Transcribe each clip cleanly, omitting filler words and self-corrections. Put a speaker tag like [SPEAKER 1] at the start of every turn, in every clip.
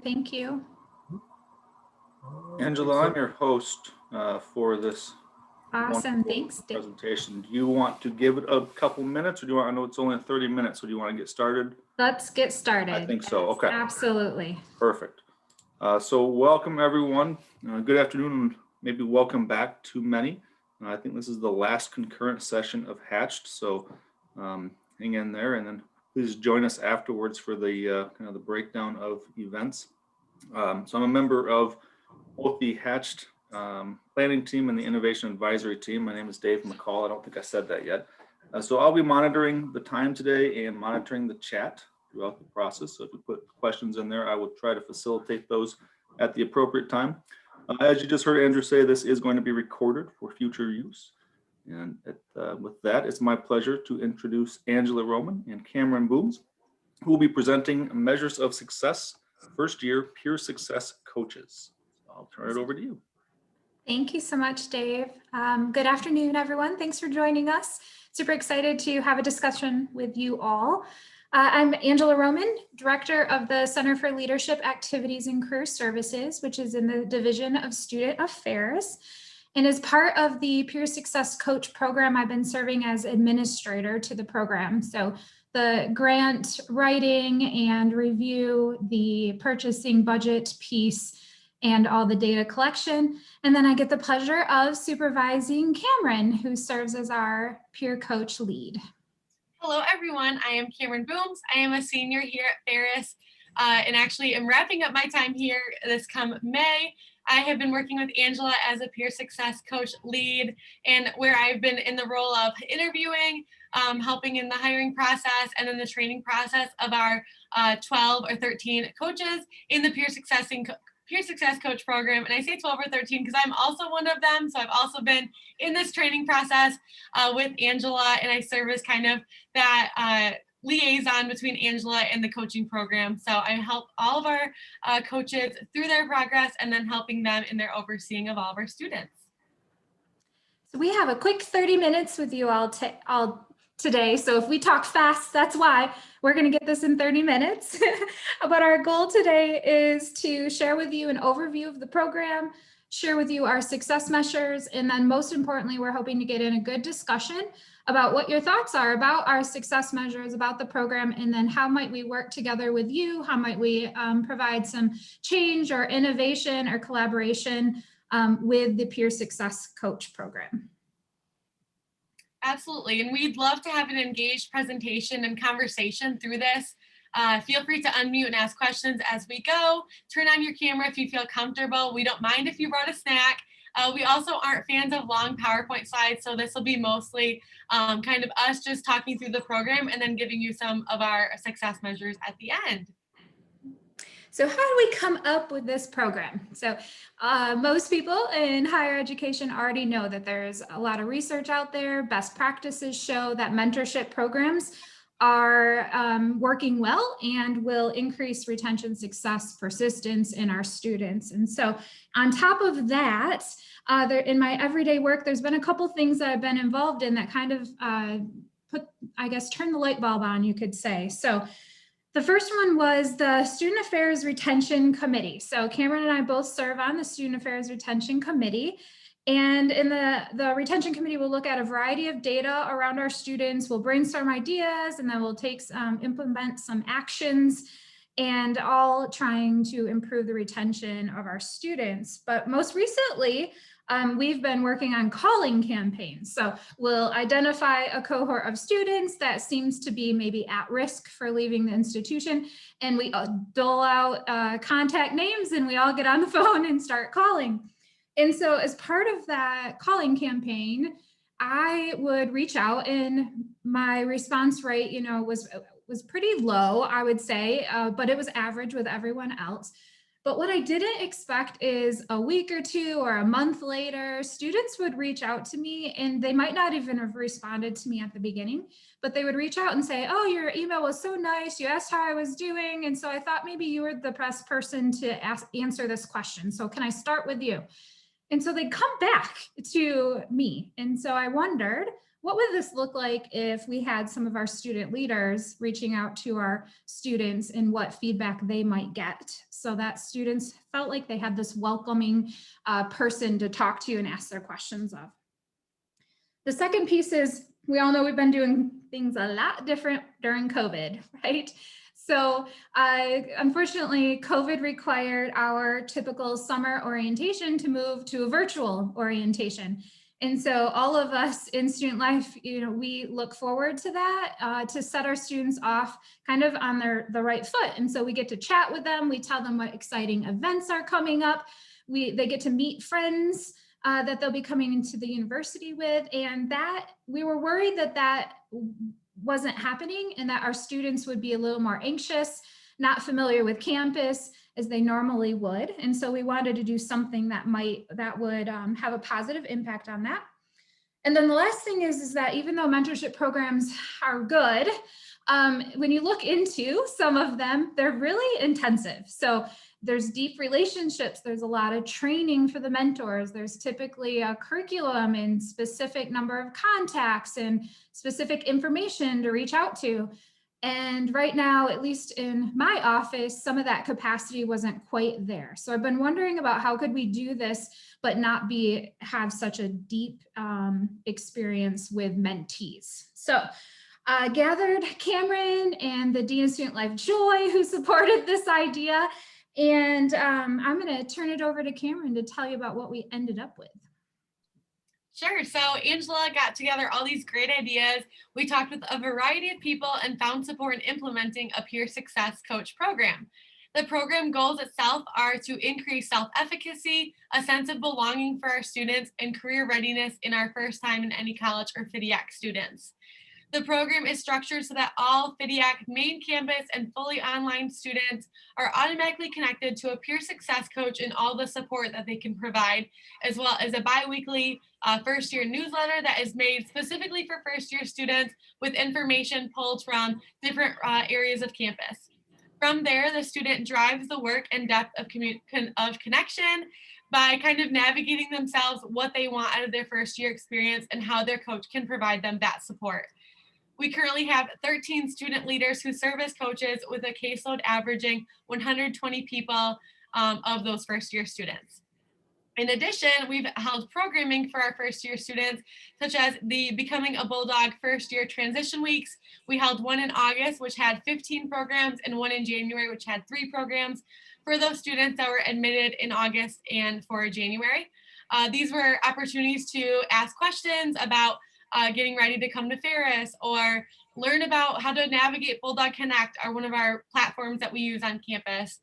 [SPEAKER 1] Thank you.
[SPEAKER 2] Angela, I'm your host for this
[SPEAKER 1] Awesome. Thanks, Dave.
[SPEAKER 2] presentation. Do you want to give it a couple minutes, or do you want, I know it's only 30 minutes, so do you want to get started?
[SPEAKER 1] Let's get started.
[SPEAKER 2] I think so. Okay.
[SPEAKER 1] Absolutely.
[SPEAKER 2] Perfect. So welcome everyone. Good afternoon, and maybe welcome back to many. I think this is the last concurrent session of Hatched, so hang in there, and then please join us afterwards for the kind of the breakdown of events. So I'm a member of both the Hatched planning team and the innovation advisory team. My name is Dave McCall. I don't think I said that yet. So I'll be monitoring the time today and monitoring the chat throughout the process. So if you put questions in there, I will try to facilitate those at the appropriate time. As you just heard Andrew say, this is going to be recorded for future use. And with that, it's my pleasure to introduce Angela Roman and Camryn Booms, who will be presenting measures of success, first year peer success coaches. I'll turn it over to you.
[SPEAKER 1] Thank you so much, Dave. Good afternoon, everyone. Thanks for joining us. Super excited to have a discussion with you all. I'm Angela Roman, Director of the Center for Leadership Activities and Career Services, which is in the Division of Student Affairs. And as part of the Peer Success Coach program, I've been serving as administrator to the program. So the grant writing and review, the purchasing budget piece, and all the data collection. And then I get the pleasure of supervising Camryn, who serves as our peer coach lead.
[SPEAKER 3] Hello, everyone. I am Camryn Booms. I am a senior here at Ferris, and actually am wrapping up my time here this come May. I have been working with Angela as a peer success coach lead, and where I've been in the role of interviewing, helping in the hiring process, and then the training process of our 12 or 13 coaches in the peer success coach program. And I say 12 or 13 because I'm also one of them. So I've also been in this training process with Angela, and I serve as kind of that liaison between Angela and the coaching program. So I help all of our coaches through their progress, and then helping them in their overseeing of all of our students.
[SPEAKER 1] So we have a quick 30 minutes with you all today. So if we talk fast, that's why. We're going to get this in 30 minutes. But our goal today is to share with you an overview of the program, share with you our success measures, and then most importantly, we're hoping to get in a good discussion about what your thoughts are about our success measures, about the program, and then how might we work together with you? How might we provide some change or innovation or collaboration with the Peer Success Coach program?
[SPEAKER 3] Absolutely, and we'd love to have an engaged presentation and conversation through this. Feel free to unmute and ask questions as we go. Turn on your camera if you feel comfortable. We don't mind if you brought a snack. We also aren't fans of long PowerPoint slides, so this will be mostly kind of us just talking through the program and then giving you some of our success measures at the end.
[SPEAKER 1] So how do we come up with this program? So most people in higher education already know that there's a lot of research out there. Best practices show that mentorship programs are working well and will increase retention, success, persistence in our students. And so on top of that, in my everyday work, there's been a couple things that I've been involved in that kind of turn the light bulb on, you could say. So the first one was the Student Affairs Retention Committee. So Camryn and I both serve on the Student Affairs Retention Committee. And in the Retention Committee, we'll look at a variety of data around our students. We'll brainstorm ideas, and then we'll implement some actions, and all trying to improve the retention of our students. But most recently, we've been working on calling campaigns. So we'll identify a cohort of students that seems to be maybe at risk for leaving the institution, and we dole out contact names, and we all get on the phone and start calling. And so as part of that calling campaign, I would reach out, and my response rate, was pretty low, I would say, but it was average with everyone else. But what I didn't expect is a week or two or a month later, students would reach out to me, and they might not even have responded to me at the beginning, but they would reach out and say, oh, your email was so nice. You asked how I was doing. And so I thought maybe you were the best person to answer this question. So can I start with you? And so they come back to me. And so I wondered, what would this look like if we had some of our student leaders reaching out to our students and what feedback they might get, so that students felt like they had this welcoming person to talk to and ask their questions of. The second piece is, we all know we've been doing things a lot different during COVID, right? So unfortunately, COVID required our typical summer orientation to move to a virtual orientation. And so all of us in student life, we look forward to that, to set our students off kind of on the right foot. And so we get to chat with them. We tell them what exciting events are coming up. They get to meet friends that they'll be coming into the university with. And that we were worried that wasn't happening, and that our students would be a little more anxious, not familiar with campus as they normally would. And so we wanted to do something that would have a positive impact on that. And then the last thing is that even though mentorship programs are good, when you look into some of them, they're really intensive. So there's deep relationships. There's a lot of training for the mentors. There's typically a curriculum and specific number of contacts and specific information to reach out to. And right now, at least in my office, some of that capacity wasn't quite there. So I've been wondering about how could we do this, but not have such a deep experience with mentees. So gathered Camryn and the Dean of Student Life, Joy, who supported this idea. And I'm going to turn it over to Camryn to tell you about what we ended up with.
[SPEAKER 3] Sure. So Angela got together all these great ideas. We talked with a variety of people and found support in implementing a peer success coach program. The program goals itself are to increase self-efficacy, a sense of belonging for our students, and career readiness in our first time in any college or Fidiac students. The program is structured so that all Fidiac main campus and fully online students are automatically connected to a peer success coach and all the support that they can provide, as well as a bi-weekly first year newsletter that is made specifically for first year students with information pulled from different areas of campus. From there, the student drives the work and depth of connection by kind of navigating themselves what they want out of their first year experience and how their coach can provide them that support. We currently have 13 student leaders who serve as coaches with a caseload averaging 120 people of those first year students. In addition, we've held programming for our first year students, such as the Becoming a Bulldog first year transition weeks. We held one in August, which had 15 programs, and one in January, which had 3 programs for those students that were admitted in August and for January. These were opportunities to ask questions about getting ready to come to Ferris, or learn about how to navigate Bulldog Connect, are one of our platforms that we use on campus.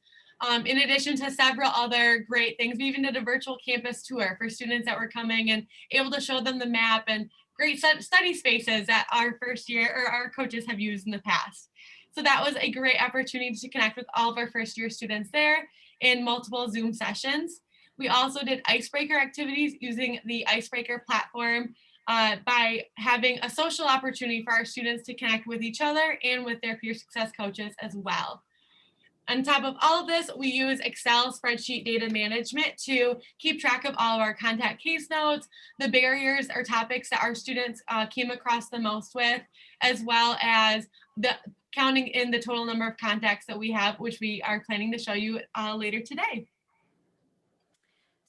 [SPEAKER 3] In addition to several other great things, we even did a virtual campus tour for students that were coming and able to show them the map and great study spaces that our first year or our coaches have used in the past. So that was a great opportunity to connect with all of our first year students there in multiple Zoom sessions. We also did icebreaker activities using the Icebreaker platform by having a social opportunity for our students to connect with each other and with their peer success coaches as well. On top of all of this, we use Excel spreadsheet data management to keep track of all of our contact case notes, the barriers or topics that our students came across the most with, as well as the counting in the total number of contacts that we have, which we are planning to show you later today.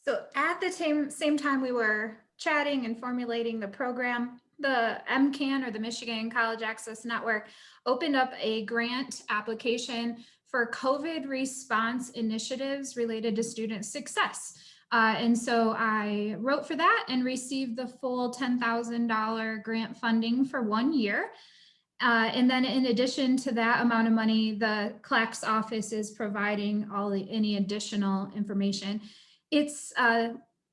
[SPEAKER 1] So at the same time we were chatting and formulating the program, the MCAN, or the Michigan College Access Network, opened up a grant application for COVID response initiatives related to student success. And so I wrote for that and received the full $10,000 grant funding for 1 year. And then in addition to that amount of money, the CLAC's office is providing any additional information. It's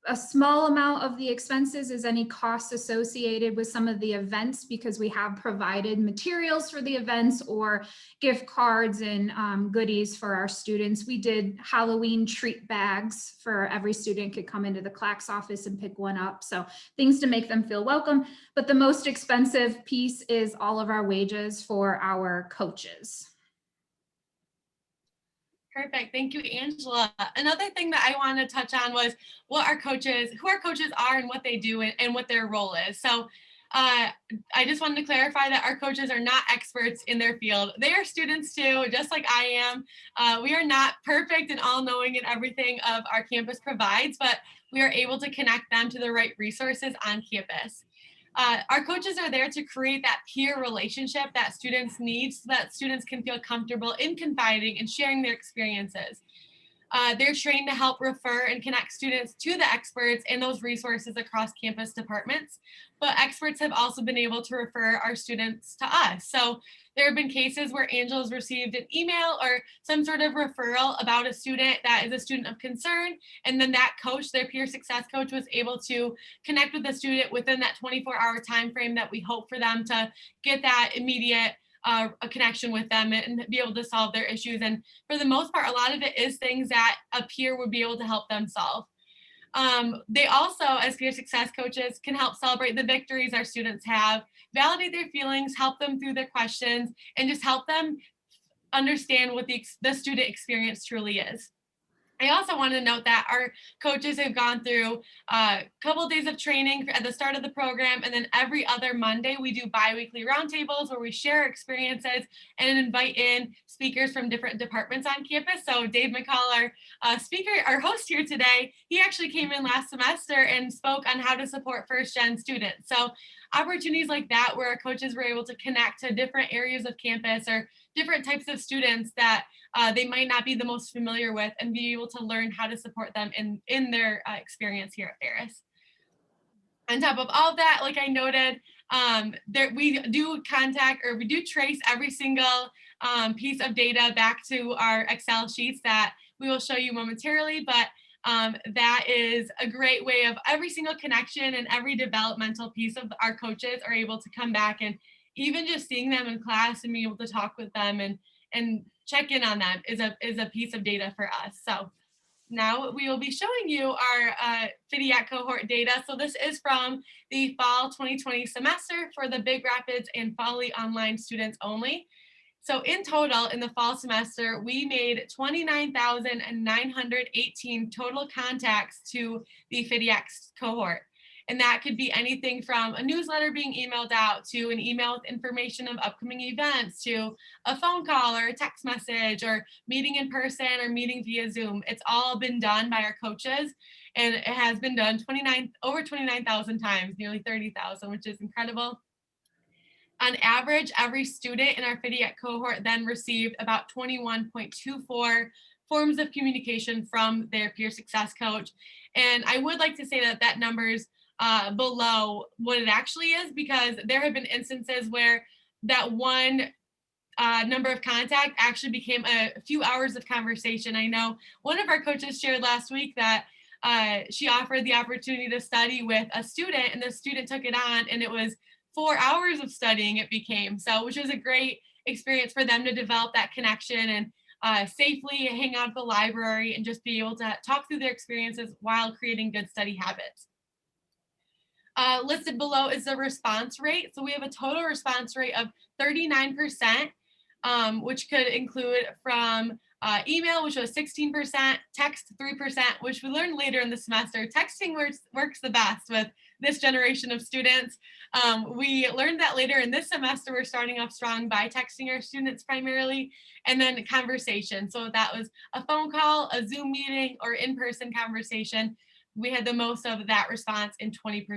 [SPEAKER 1] a small amount of the expenses is any costs associated with some of the events, because we have provided materials for the events or gift cards and goodies for our students. We did Halloween treat bags for every student could come into the CLAC's office and pick one up. So things to make them feel welcome. But the most expensive piece is all of our wages for our coaches.
[SPEAKER 3] Perfect. Thank you, Angela. Another thing that I want to touch on was who our coaches are and what they do and what their role is. So I just wanted to clarify that our coaches are not experts in their field. They are students too, just like I am. We are not perfect and all-knowing in everything of our campus provides, but we are able to connect them to the right resources on campus. Our coaches are there to create that peer relationship that students need so that students can feel comfortable in confiding and sharing their experiences. They're trained to help refer and connect students to the experts and those resources across campus departments. But experts have also been able to refer our students to us. So there have been cases where Angela's received an email or some sort of referral about a student that is a student of concern. And then that coach, their peer success coach, was able to connect with the student within that 24-hour time frame that we hope for them to get that immediate a connection with them and be able to solve their issues. And for the most part, a lot of it is things that a peer would be able to help them solve. They also, as peer success coaches, can help celebrate the victories our students have, validate their feelings, help them through their questions, and just help them understand what the student experience truly is. I also want to note that our coaches have gone through a couple of days of training at the start of the program, and then every other Monday we do bi-weekly roundtables where we share our experiences and invite in speakers from different departments on campus. So Dave McCall, our host here today, he actually came in last semester and spoke on how to support first-gen students. So opportunities like that where our coaches were able to connect to different areas of campus or different types of students that they might not be the most familiar with, and be able to learn how to support them in their experience here at Ferris. On top of all of that, like I noted, we do trace every single piece of data back to our Excel sheets that we will show you momentarily, but that is a great way of every single connection and every developmental piece of our coaches are able to come back, and even just seeing them in class and being able to talk with them and check in on them is a piece of data for us. So now we will be showing you our Fidiac cohort data. So this is from the fall 2020 semester for the Big Rapids and Foley Online students only. So in total, in the fall semester, we made 29,918 total contacts to the Fidiac cohort. And that could be anything from a newsletter being emailed out to an email with information of upcoming events to a phone call or a text message or meeting in person or meeting via Zoom. It's all been done by our coaches, and it has been done over 29,000 times, nearly 30,000, which is incredible. On average, every student in our Fidiac cohort then received about 21.24 forms of communication from their peer success coach. And I would like to say that that number's below what it actually is, because there have been instances where that one number of contact actually became a few hours of conversation. I know one of our coaches shared last week that she offered the opportunity to study with a student, and the student took it on, and it was 4 hours of studying it became. So, which was a great experience for them to develop that connection and safely hang out at the library and just be able to talk through their experiences while creating good study habits. Listed below is the response rate. So we have a total response rate of 39%, which could include from email, which was 16%, text 3%, which we learned later in the semester. Texting works the best with this generation of students. We learned that later in this semester. We're starting off strong by texting our students primarily, and then conversation. So that was a phone call, a Zoom meeting, or in-person conversation. We had the most of that response in 20%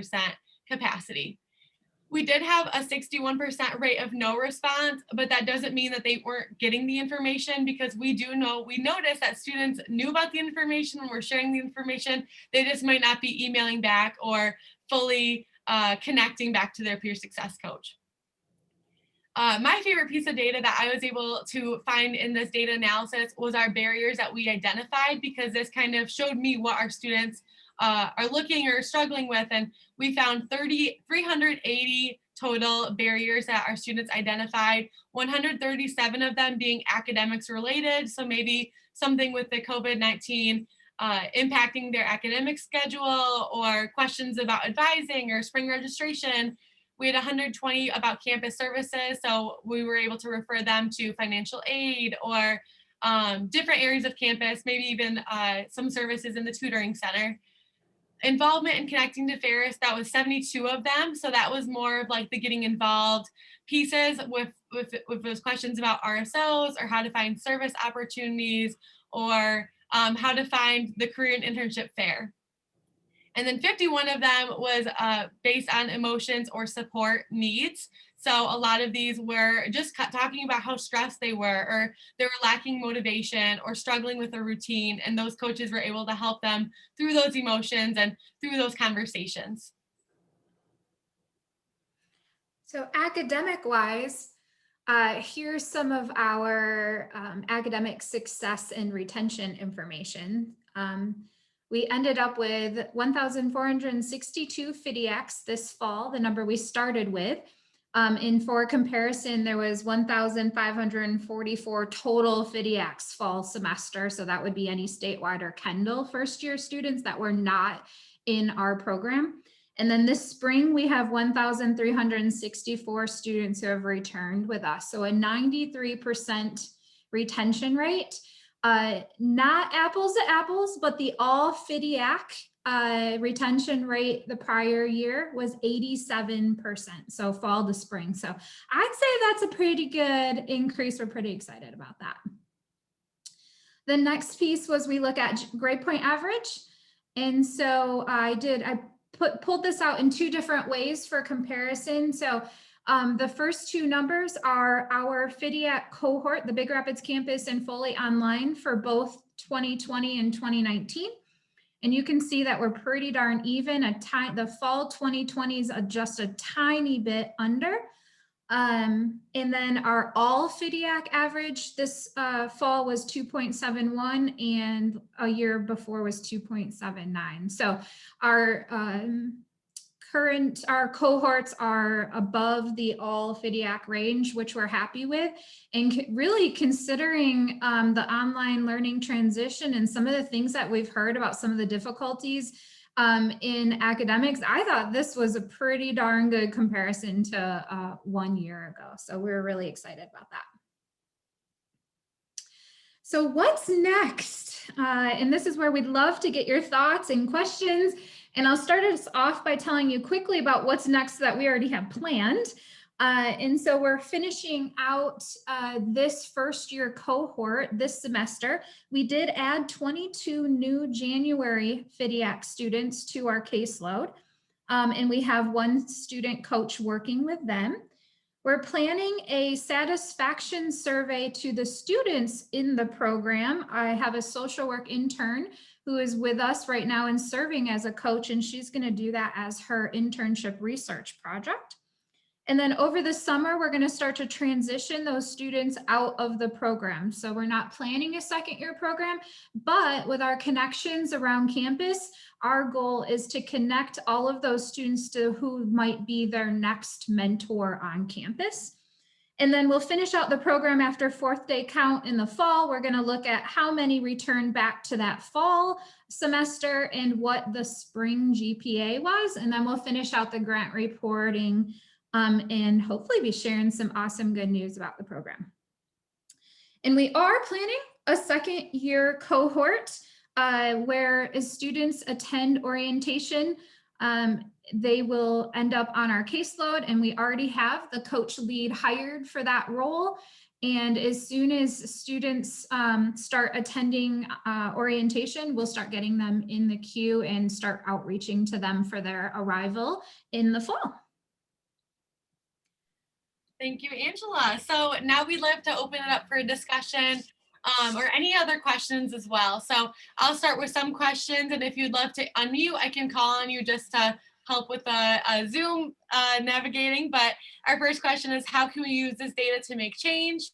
[SPEAKER 3] capacity. We did have a 61% rate of no response, but that doesn't mean that they weren't getting the information, because we noticed that students knew about the information and were sharing the information. They just might not be emailing back or fully connecting back to their peer success coach. My favorite piece of data that I was able to find in this data analysis was our barriers that we identified, because this kind of showed me what our students are looking or struggling with. And we found 380 total barriers that our students identified, 137 of them being academics related. So maybe something with the COVID-19 impacting their academic schedule, or questions about advising or spring registration. We had 120 about campus services. So we were able to refer them to financial aid or different areas of campus, maybe even some services in the tutoring center. involvement in connecting to Ferris, that was 72 of them. So that was more of like the getting involved pieces with those questions about RSOs or how to find service opportunities or how to find the career and internship fair. And then 51 of them was based on emotions or support needs. So a lot of these were just talking about how stressed they were, or they were lacking motivation or struggling with a routine. And those coaches were able to help them through those emotions and through those conversations.
[SPEAKER 1] So academic-wise, here's some of our academic success and retention information. We ended up with 1,462 Fidiacs this fall, the number we started with. And for comparison, there was 1,544 total Fidiacs fall semester. So that would be any statewide or Kendall first-year students that were not in our program. And then this spring, we have 1,364 students who have returned with us. So a 93% retention rate. Not apples to apples, but the all Fidiac retention rate the prior year was 87%. So fall to spring. So I'd say that's a pretty good increase. We're pretty excited about that. The next piece was we look at grade point average. And so I pulled this out in two different ways for comparison. So the first two numbers are our Fidiac cohort, the Big Rapids campus and fully online for both 2020 and 2019. And you can see that we're pretty darn even. The fall 2020 is just a tiny bit under. And then our all Fidiac average this fall was 2.71 and a year before was 2.79. So our cohorts are above the all Fidiac range, which we're happy with. And really considering the online learning transition and some of the things that we've heard about some of the difficulties in academics, I thought this was a pretty darn good comparison to 1 year ago. So we're really excited about that. So what's next? And this is where we'd love to get your thoughts and questions. And I'll start us off by telling you quickly about what's next that we already have planned. And so we're finishing out this first year cohort this semester. We did add 22 new January Fidiac students to our caseload. And we have one student coach working with them. We're planning a satisfaction survey to the students in the program. I have a social work intern who is with us right now and serving as a coach, and she's going to do that as her internship research project. And then over the summer, we're going to start to transition those students out of the program. So we're not planning a second year program, but with our connections around campus, our goal is to connect all of those students to who might be their next mentor on campus. And then we'll finish out the program after fourth day count in the fall. We're going to look at how many return back to that fall semester and what the spring GPA was. And then we'll finish out the grant reporting and hopefully be sharing some awesome good news about the program. And we are planning a second year cohort where as students attend orientation, they will end up on our caseload, and we already have the coach lead hired for that role. And as soon as students start attending orientation, we'll start getting them in the queue and start outreaching to them for their arrival in the fall.
[SPEAKER 3] Thank you, Angela. So now we'd love to open it up for a discussion or any other questions as well. So I'll start with some questions, and if you'd love to unmute, I can call on you just to help with the Zoom navigating. But our first question is, how can we use this data to make change?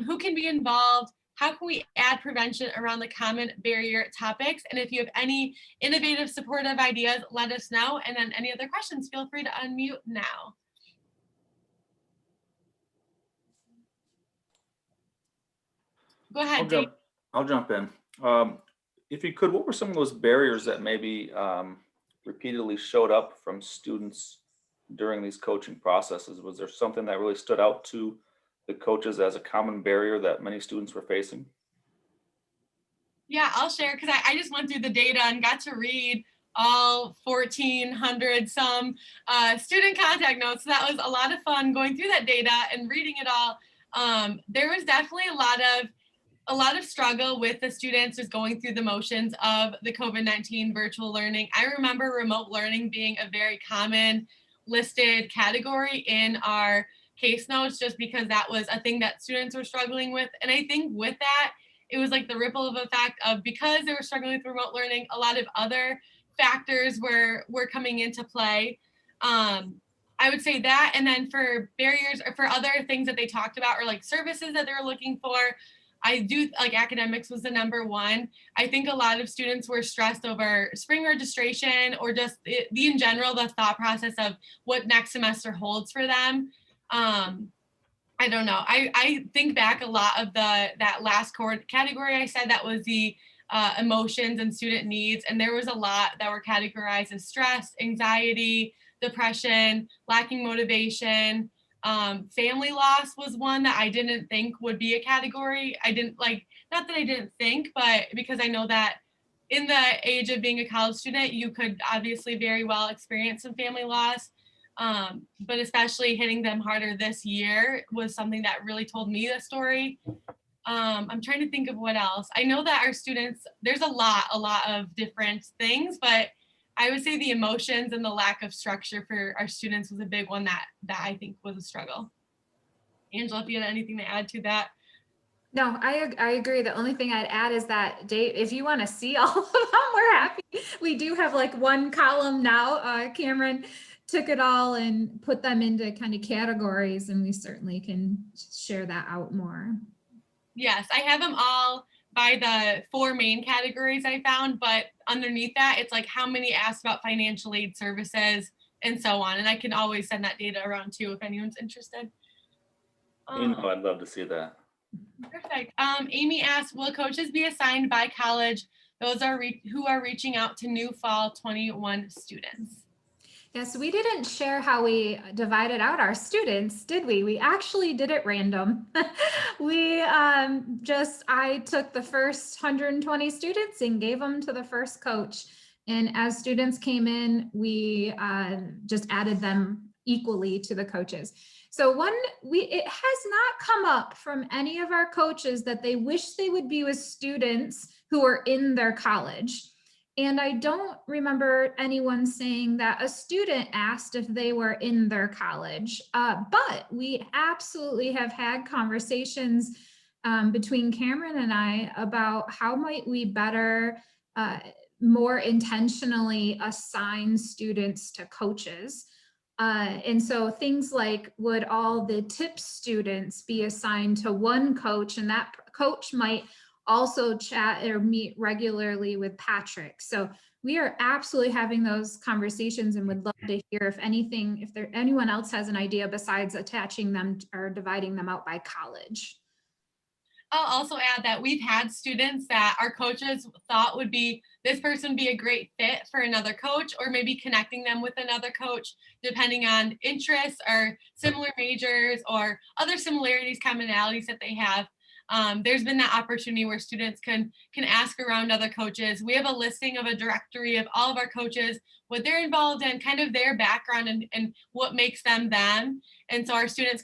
[SPEAKER 3] Who can be involved? How can we add prevention around the common barrier topics? And if you have any innovative supportive ideas, let us know. And then any other questions, feel free to unmute now. Go ahead, Dave.
[SPEAKER 2] I'll jump in. If you could, what were some of those barriers that maybe repeatedly showed up from students during these coaching processes? Was there something that really stood out to the coaches as a common barrier that many students were facing?
[SPEAKER 3] Yeah, I'll share because I just went through the data and got to read all 1,400 some student contact notes. So that was a lot of fun going through that data and reading it all. There was definitely a lot of struggle with the students just going through the motions of the COVID-19 virtual learning. I remember remote learning being a very common listed category in our case notes, just because that was a thing that students were struggling with. And I think with that, it was like the ripple of effect of, because they were struggling with remote learning, a lot of other factors were coming into play. I would say that, and then for barriers or for other things that they talked about, or like services that they were looking for, I do like academics was the number one. I think a lot of students were stressed over spring registration, or just in general, the thought process of what next semester holds for them. I don't know. I think back a lot of that last cohort category I said, that was the emotions and student needs. And there was a lot that were categorized as stress, anxiety, depression, lacking motivation. Family loss was one that I didn't think would be a category. I didn't like, not that I didn't think, but because I know that in the age of being a college student, you could obviously very well experience some family loss. But especially hitting them harder this year was something that really told me the story. I'm trying to think of what else. I know that our students, there's a lot of different things, but I would say the emotions and the lack of structure for our students was a big one that I think was a struggle. Angela, if you had anything to add to that.
[SPEAKER 1] No, I agree. The only thing I'd add is that, Dave, if you want to see all of them, we're happy. We do have like one column now. Camryn took it all and put them into kind of categories, and we certainly can share that out more.
[SPEAKER 3] Yes, I have them all by the 4 main categories I found, but underneath that, it's like how many asked about financial aid services and so on. And I can always send that data around too if anyone's interested.
[SPEAKER 2] I'd love to see that.
[SPEAKER 3] Perfect. Amy asked, will coaches be assigned by college those who are reaching out to new fall 21 students?
[SPEAKER 1] Yes, we didn't share how we divided out our students, did we? We actually did it random. I took the first 120 students and gave them to the first coach. And as students came in, we just added them equally to the coaches. So it has not come up from any of our coaches that they wish they would be with students who are in their college. And I don't remember anyone saying that a student asked if they were in their college, but we absolutely have had conversations between Camryn and I about how might we better, more intentionally assign students to coaches. And so things like, would all the TIP students be assigned to one coach, and that coach might also chat or meet regularly with Patrick. So we are absolutely having those conversations, and would love to hear if anyone else has an idea besides attaching them or dividing them out by college.
[SPEAKER 3] I'll also add that we've had students that our coaches thought this person would be a great fit for another coach, or maybe connecting them with another coach, depending on interests or similar majors or other similarities, commonalities that they have. There's been that opportunity where students can ask around other coaches. We have a listing of a directory of all of our coaches, what they're involved in, kind of their background and what makes them them. And so our students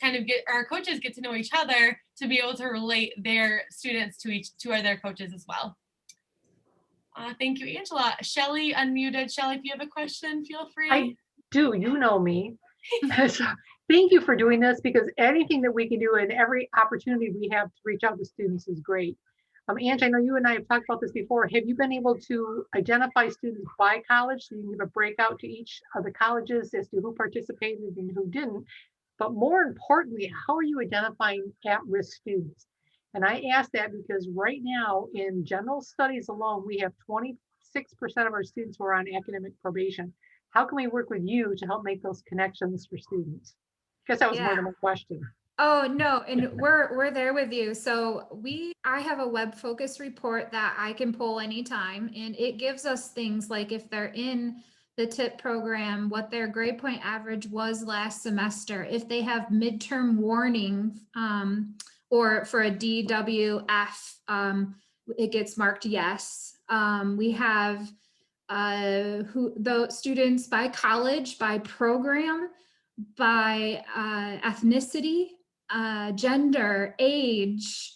[SPEAKER 3] our coaches get to know each other to be able to relate their students to their coaches as well. Thank you, Angela. Shelly unmuted. Shelly, if you have a question, feel free.
[SPEAKER 4] I do, you know me. So thank you for doing this, because anything that we can do and every opportunity we have to reach out to students is great. Ange, I know you and I have talked about this before. Have you been able to identify students by college so you can give a breakout to each of the colleges as to who participated and who didn't? But more importantly, how are you identifying at-risk students? And I ask that because right now in general studies alone, we have 26% of our students who are on academic probation. How can we work with you to help make those connections for students? I guess that was more than a question.
[SPEAKER 1] Oh, no, and we're there with you. So I have a web focus report that I can pull anytime, and it gives us things like if they're in the TIP program, what their grade point average was last semester, if they have midterm warning, or for a DWF, it gets marked yes. We have the students by college, by program, by ethnicity, gender, age,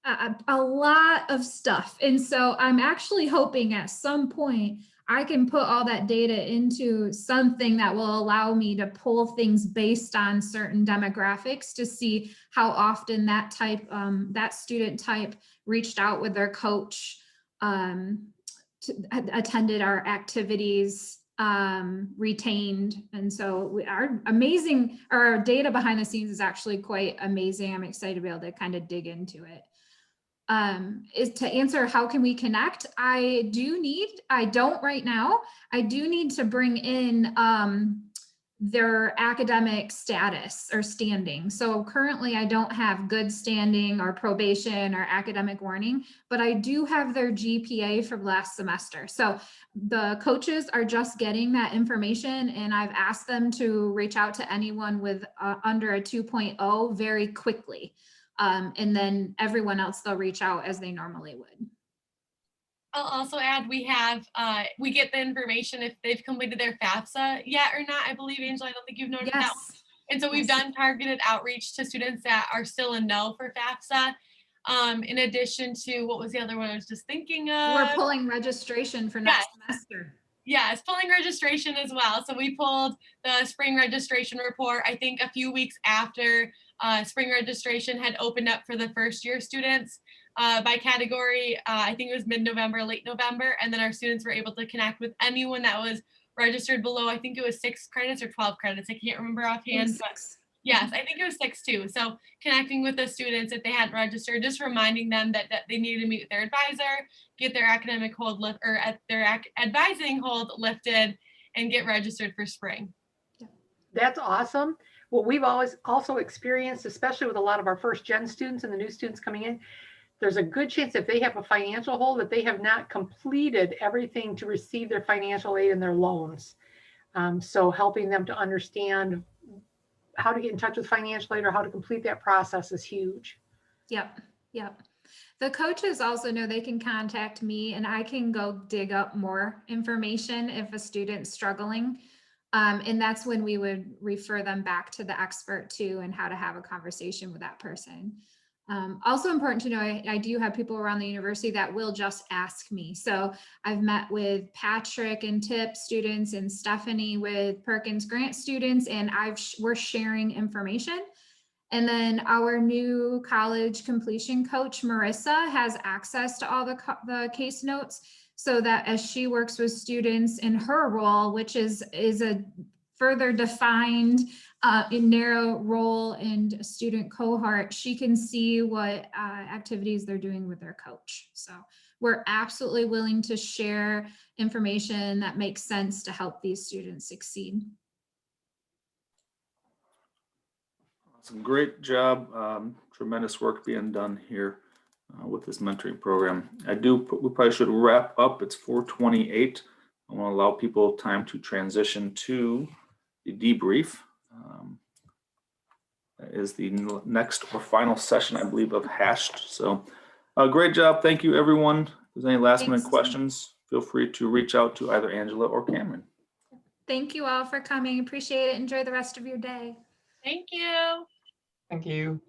[SPEAKER 1] a lot of stuff. And so I'm actually hoping at some point I can put all that data into something that will allow me to pull things based on certain demographics to see how often that student type reached out with their coach, attended our activities, retained. And so our data behind the scenes is actually quite amazing. I'm excited to be able to kind of dig into it. Is to answer how can we connect? I don't right now. I do need to bring in their academic status or standing. So currently I don't have good standing or probation or academic warning, but I do have their GPA from last semester. So the coaches are just getting that information, and I've asked them to reach out to anyone with under a 2.0 very quickly. And then everyone else, they'll reach out as they normally would.
[SPEAKER 3] I'll also add, we get the information if they've completed their FAFSA yet or not. I believe, Angela, I don't think you've noted that one. And so we've done targeted outreach to students that are still a no for FAFSA. In addition to, what was the other one I was just thinking of?
[SPEAKER 1] We're pulling registration for next semester.
[SPEAKER 3] Yes, pulling registration as well. So we pulled the spring registration report, I think a few weeks after spring registration had opened up for the first year students by category. I think it was mid-November, late November. And then our students were able to connect with anyone that was registered below, I think it was 6 credits or 12 credits. I can't remember offhand, but yes, I think it was 6 too. So connecting with the students if they hadn't registered, just reminding them that they needed to meet with their advisor, get their academic hold advising hold lifted, and get registered for spring.
[SPEAKER 4] That's awesome. What we've always also experienced, especially with a lot of our first gen students and the new students coming in, there's a good chance if they have a financial hold that they have not completed everything to receive their financial aid and their loans. So helping them to understand how to get in touch with financial aid or how to complete that process is huge.
[SPEAKER 1] Yep. The coaches also know they can contact me and I can go dig up more information if a student's struggling. And that's when we would refer them back to the expert too, and how to have a conversation with that person. Also important to know, I do have people around the university that will just ask me. So I've met with Patrick and Tip students and Stephanie with Perkins Grant students, and we're sharing information. And then our new college completion coach, Marissa, has access to all the case notes, so that as she works with students in her role, which is a further defined narrow role and student cohort, she can see what activities they're doing with their coach. So we're absolutely willing to share information that makes sense to help these students succeed.
[SPEAKER 2] Awesome, great job. Tremendous work being done here with this mentoring program. We probably should wrap up. It's 4:28. I want to allow people time to transition to the debrief. That is the next or final session, I believe, of Hashed. So great job. Thank you, everyone. If there's any last minute questions, feel free to reach out to either Angela or Camryn.
[SPEAKER 1] Thank you all for coming. Appreciate it. Enjoy the rest of your day.
[SPEAKER 3] Thank you.
[SPEAKER 5] Thank you.